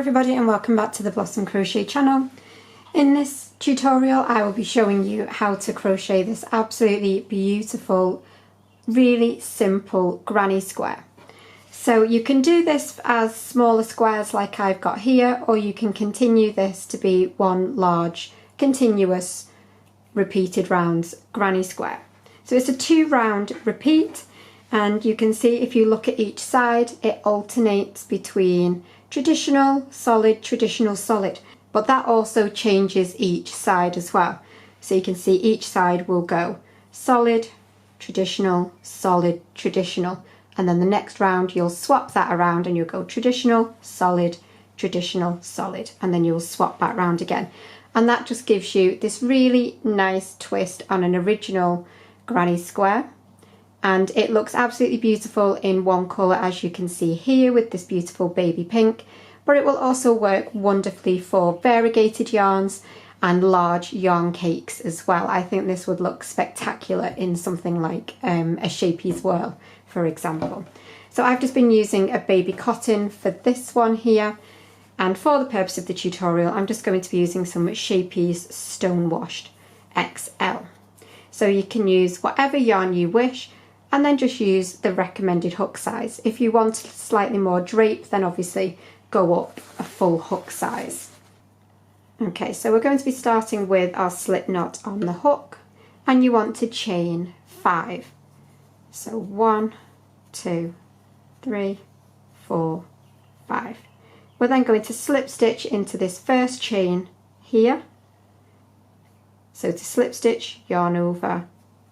everybody and welcome back to the Blossom Crochet channel. In this tutorial I will be showing you how to crochet this absolutely beautiful, really simple granny square. So you can do this as smaller squares like I've got here, or you can continue this to be one large continuous repeated rounds granny square. So it's a 2 round repeat, and you can see if you look at each side it alternates between traditional, solid, but that also changes each side as well. So you can see each side will go solid, traditional, and then the next round you'll swap that around and you'll go traditional, solid, and then you'll swap that round again. And that just gives you this really nice twist on an original granny square. And it looks absolutely beautiful in one colour, as you can see here with this beautiful baby pink, but it will also work wonderfully for variegated yarns and large yarn cakes as well. I think this would look spectacular in something like a shapey swirl, for example. So I've just been using a baby cotton for this one here, and for the purpose of the tutorial I'm just going to be using some Shapey's Stone Washed XL. So you can use whatever yarn you wish, and then just use the recommended hook size. If you want slightly more drape, then obviously go up a full hook size. Okay, so we're going to be starting with our slip knot on the hook, and you want to chain 5. So 1, 2, 3, 4, 5. We're then going to slip stitch into this first chain here. So to slip stitch, yarn over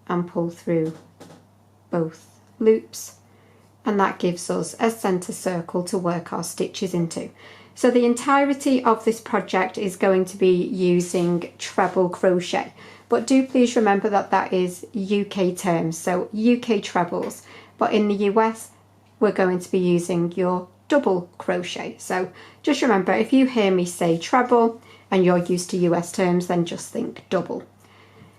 and pull through both loops, and that gives us a centre circle to work our stitches into. So the entirety of this project is going to be using treble crochet, but do please remember that that is UK terms, so UK trebles, but in the US we're going to be using your double crochet. So just remember, if you hear me say treble and you're used to US terms, then just think double.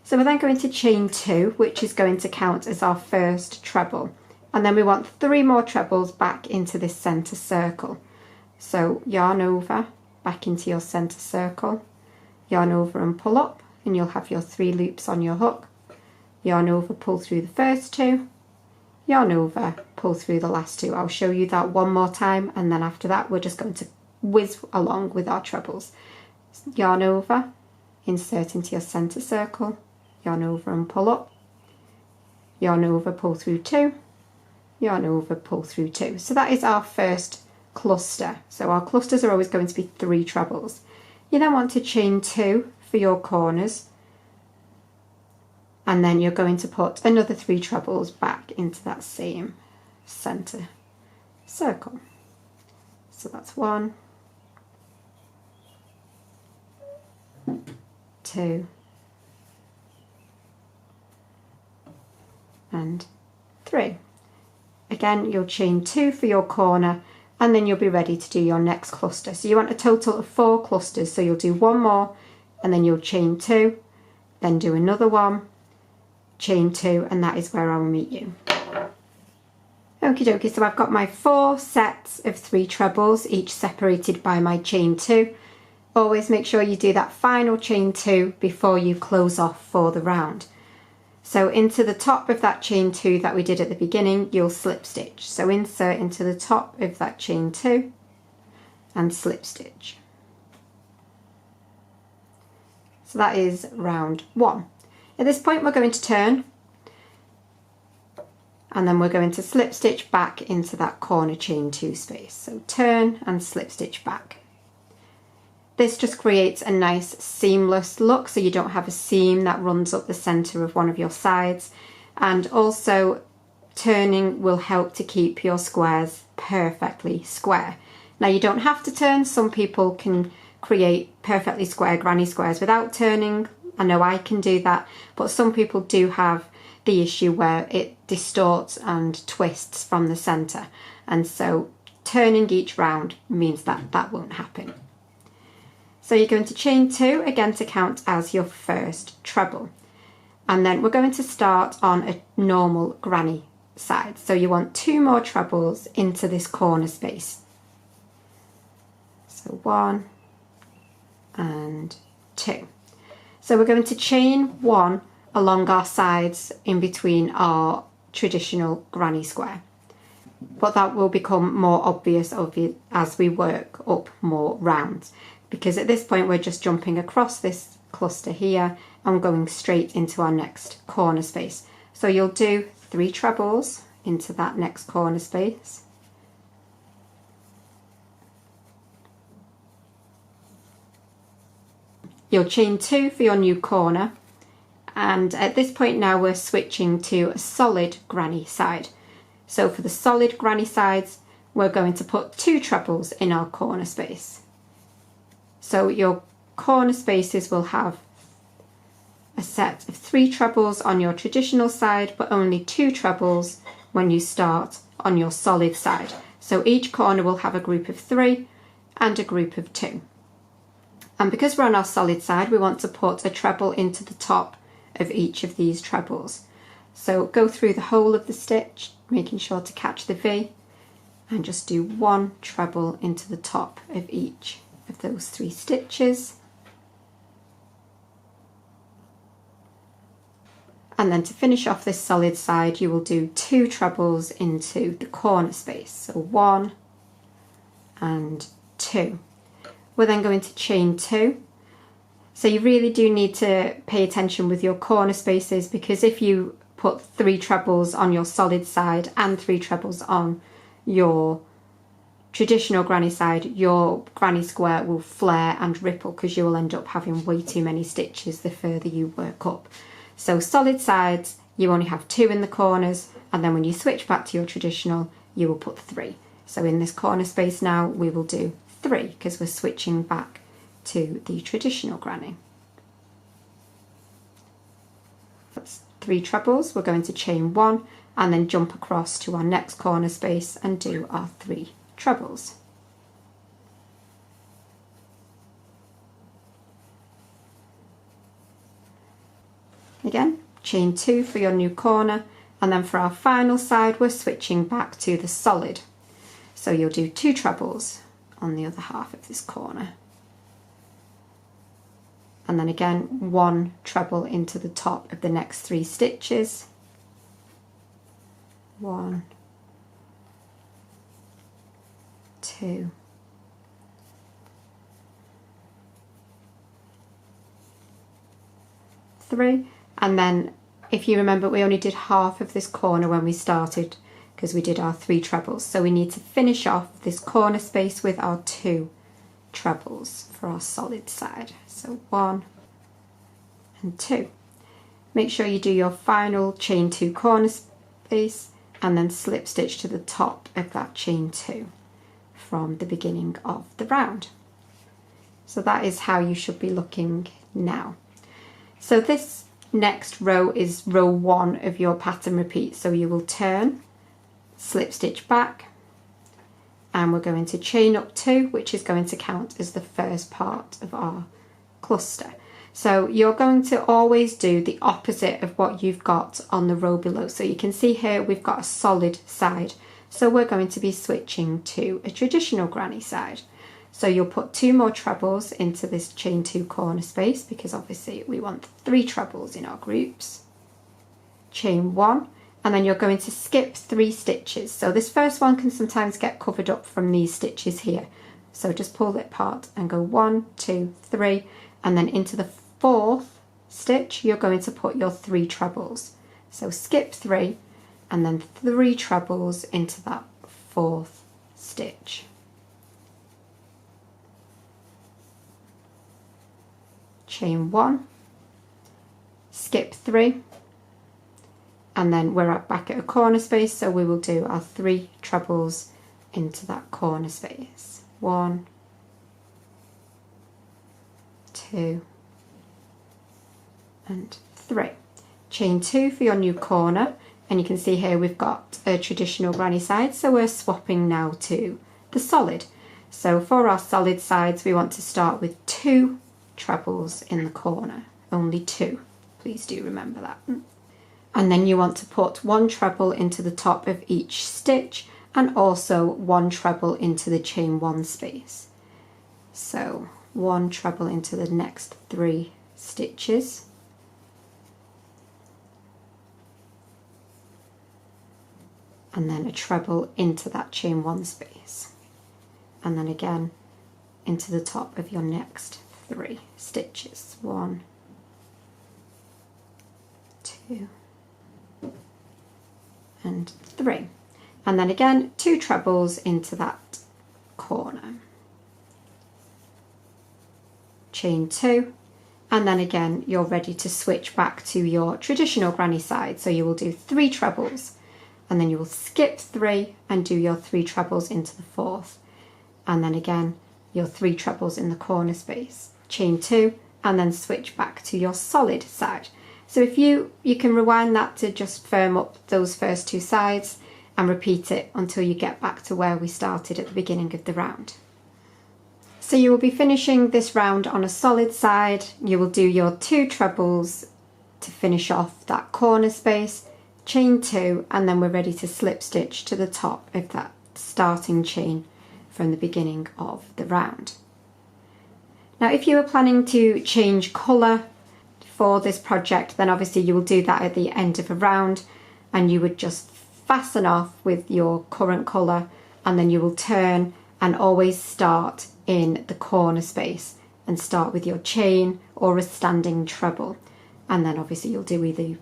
So we're then going to chain 2, which is going to count as our first treble. And then we want 3 more trebles back into this centre circle. So yarn over, back into your centre circle, yarn over and pull up, and you'll have your 3 loops on your hook. Yarn over, pull through the first 2, yarn over, pull through the last 2. I'll show you that one more time, and then after that we're just going to whiz along with our trebles. Yarn over, insert into your centre circle, yarn over and pull up, yarn over, pull through 2, yarn over, pull through 2. So that is our first cluster. So our clusters are always going to be 3 trebles. You then want to chain 2 for your corners, and then you're going to put another 3 trebles back into that same centre circle. So that's 1, 2, and 3. Again, you'll chain 2 for your corner, and then you'll be ready to do your next cluster. So you want a total of 4 clusters, so you'll do 1 more, and then you'll chain 2, then do another one, chain 2, and that is where I will meet you. Okie dokie, so I've got my 4 sets of 3 trebles, each separated by my chain 2. Always make sure you do that final chain 2 before you close off for the round. So into the top of that chain 2 that we did at the beginning, you'll slip stitch. So insert into the top of that chain 2 and slip stitch. So that is round 1. At this point we're going to turn, and then we're going to slip stitch back into that corner chain 2 space. So turn and slip stitch back. This just creates a nice seamless look, so you don't have a seam that runs up the centre of one of your sides, and also turning will help to keep your squares perfectly square. Now you don't have to turn, some people can create perfectly square granny squares without turning. I know I can do that, but some people do have the issue where it distorts and twists from the centre, and so turning each round means that that won't happen. So you're going to chain 2 again to count as your first treble, and then we're going to start on a normal granny side. So you want 2 more trebles into this corner space. So So 1 and 2. So we're going to chain 1 along our sides in between our traditional granny square, but that will become more obvious as we work up more rounds, because at this point we're just jumping across this cluster here and going straight into our next corner space. So you'll do 3 trebles into that next corner space, you'll chain 2 for your new corner, and at this point now we're switching to a solid granny side. So for the solid granny sides, we're going to put 2 trebles in our corner space. So your corner spaces will have a set of 3 trebles on your traditional side, but only 2 trebles when you start on your solid side. So each corner will have a group of 3 and a group of 2. And because we're on our solid side, we want to put a treble into the top of each of these trebles. So go through the whole of the stitch, making sure to catch the V, and just do 1 treble into the top of each of those 3 stitches. And then to finish off this solid side, you will do 2 trebles into the corner space. So 1 and 2. We're then going to chain 2. So you really do need to pay attention with your corner spaces, because if you put 3 trebles on your solid side and 3 trebles on your traditional granny side, your granny square will flare and ripple, because you will end up having way too many stitches the further you work up. So solid sides, you only have 2 in the corners, and then when you switch back to your traditional, you will put 3. So in this corner space now, we will do 3 because we're switching back to the traditional granny. That's 3 trebles. We're going to chain 1 and then jump across to our next corner space and do our 3 trebles. Again, chain 2 for your new corner, and then for our final side we're switching back to the solid. So you'll do 2 trebles on the other half of this corner. And then again 1 treble into the top of the next 3 stitches. 1, 2, 3, and then if you remember, we only did half of this corner when we started because we did our 3 trebles, so we need to finish off this corner space with our 2 trebles for our solid side. So 1 and 2. Make sure you do your final chain 2 corner space and then slip stitch to the top of that chain 2 from the beginning of the round. So that is how you should be looking now. So this next row is row 1 of your pattern repeat. So you will turn, slip stitch back, and we're going to chain up 2, which is going to count as the first part of our cluster. So you're going to always do the opposite of what you've got on the row below. So you can see here we've got a solid side, so we're going to be switching to a traditional granny side. So you'll put 2 more trebles into this chain 2 corner space, because obviously we want 3 trebles in our groups. Chain 1, and then you're going to skip 3 stitches. So this first one can sometimes get covered up from these stitches here. So just pull it apart and go 1, 2, 3, and then into the 4th stitch you're going to put your 3 trebles. So skip 3 and then 3 trebles into that 4th stitch. Chain 1, skip 3, and then we're back at a corner space, so we will do our 3 trebles into that corner space. 1, 2, and 3. Chain 2 for your new corner, and you can see here we've got a traditional granny side, so we're swapping now to the solid. So for our solid sides we want to start with 2 trebles in the corner, only 2, please do remember that. And then you want to put 1 treble into the top of each stitch and also 1 treble into the chain 1 space. So 1 treble into the next 3 stitches, and then a treble into that chain 1 space, and then again into the top of your next 3 stitches. 1, 2 and 3, and then again 2 trebles into that corner, chain 2, and then again you're ready to switch back to your traditional granny side. So you will do 3 trebles, and then you will skip 3 and do your 3 trebles into the 4th, and then again your 3 trebles in the corner space, chain 2, and then switch back to your solid side. So if you can rewind that to just firm up those first 2 sides and repeat it until you get back to where we started at the beginning of the round. So you will be finishing this round on a solid side. You will do your 2 trebles to finish off that corner space, chain 2, and then we're ready to slip stitch to the top of that starting chain from the beginning of the round. Now if you were planning to change colour for this project, then obviously you will do that at the end of a round, and you would just fasten off with your current colour, and then you will turn and always start in the corner space and start with your chain or a standing treble, and then obviously you'll do either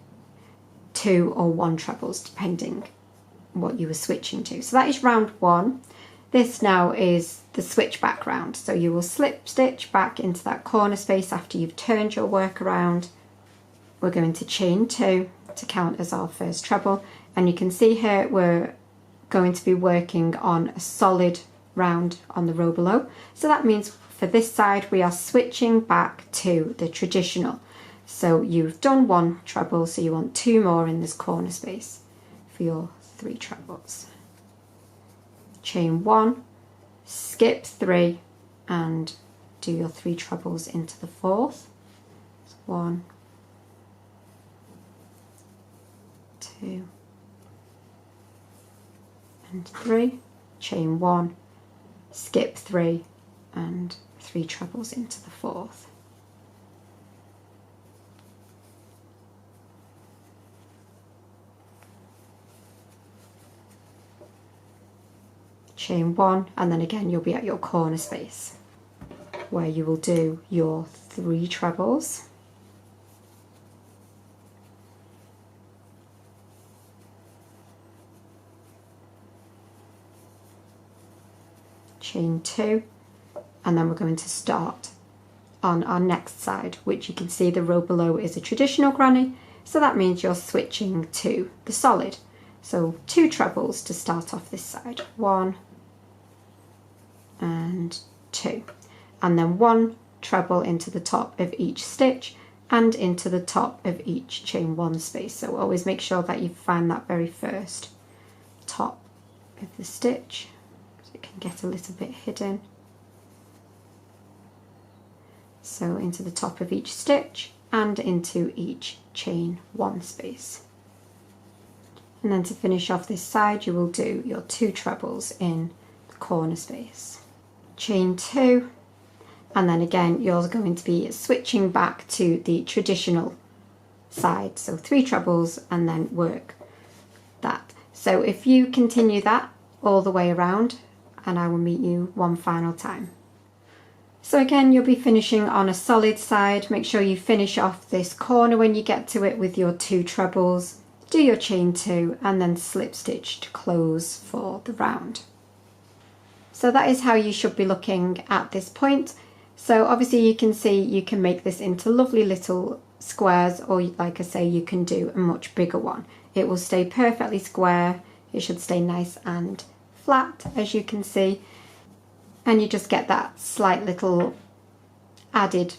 2 or 1 trebles depending what you were switching to. So that is round 1. This now is the switch back round. So you will slip stitch back into that corner space after you've turned your work around. We're going to chain 2 to count as our first treble, and you can see here we're going to be working on a solid round on the row below. So that means for this side we are switching back to the traditional. So you've done 1 treble, so you want 2 more in this corner space for your 3 trebles. Chain 1, skip 3, and do your 3 trebles into the 4th. 1, 2 and 3, chain 1, skip 3, and 3 trebles into the 4th. Chain 1, and then again you'll be at your corner space where you will do your 3 trebles, chain 2, and then we're going to start on our next side, which you can see the row below is a traditional granny, so that means you're switching to the solid. So 2 trebles to start off this side, 1 and 2, and then 1 treble into the top of each stitch and into the top of each chain 1 space. So always make sure that you find that very first top of the stitch, so it can get a little bit hidden. So into the top of each stitch and into each chain 1 space. And then to finish off this side you will do your 2 trebles in the corner space. Chain 2, and then again you're going to be switching back to the traditional side, so 3 trebles and then work that. So if you continue that all the way around, and I will meet you one final time. So again you'll be finishing on a solid side. Make sure you finish off this corner when you get to it with your 2 trebles, do your chain 2 and then slip stitch to close for the round. So that is how you should be looking at this point. So obviously you can see you can make this into lovely little squares, or like I say, you can do a much bigger one. It will stay perfectly square, it should stay nice and flat as you can see, and you just get that slight little added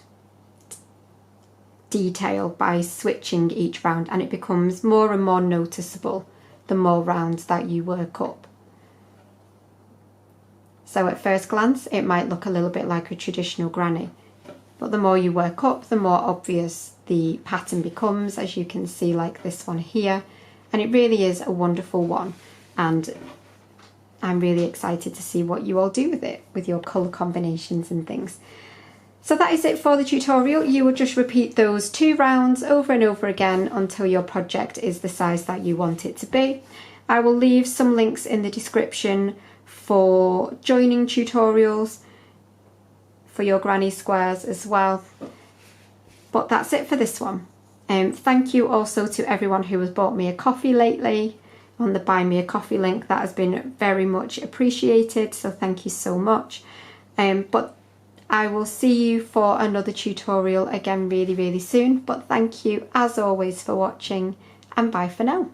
detail by switching each round, and it becomes more and more noticeable the more rounds that you work up. So at first glance it might look a little bit like a traditional granny, but the more you work up the more obvious the pattern becomes, as you can see like this one here, and it really is a wonderful one. And I'm really excited to see what you all do with it, with your colour combinations and things. So that is it for the tutorial. You will just repeat those 2 rounds over and over again until your project is the size that you want it to be. I will leave some links in the description for joining tutorials for your granny squares as well. But that's it for this one. Thank you also to everyone who has bought me a coffee lately on the Buy Me a Coffee link. That has been very much appreciated, so thank you so much. But I will see you for another tutorial again really soon. But thank you as always for watching, and bye for now.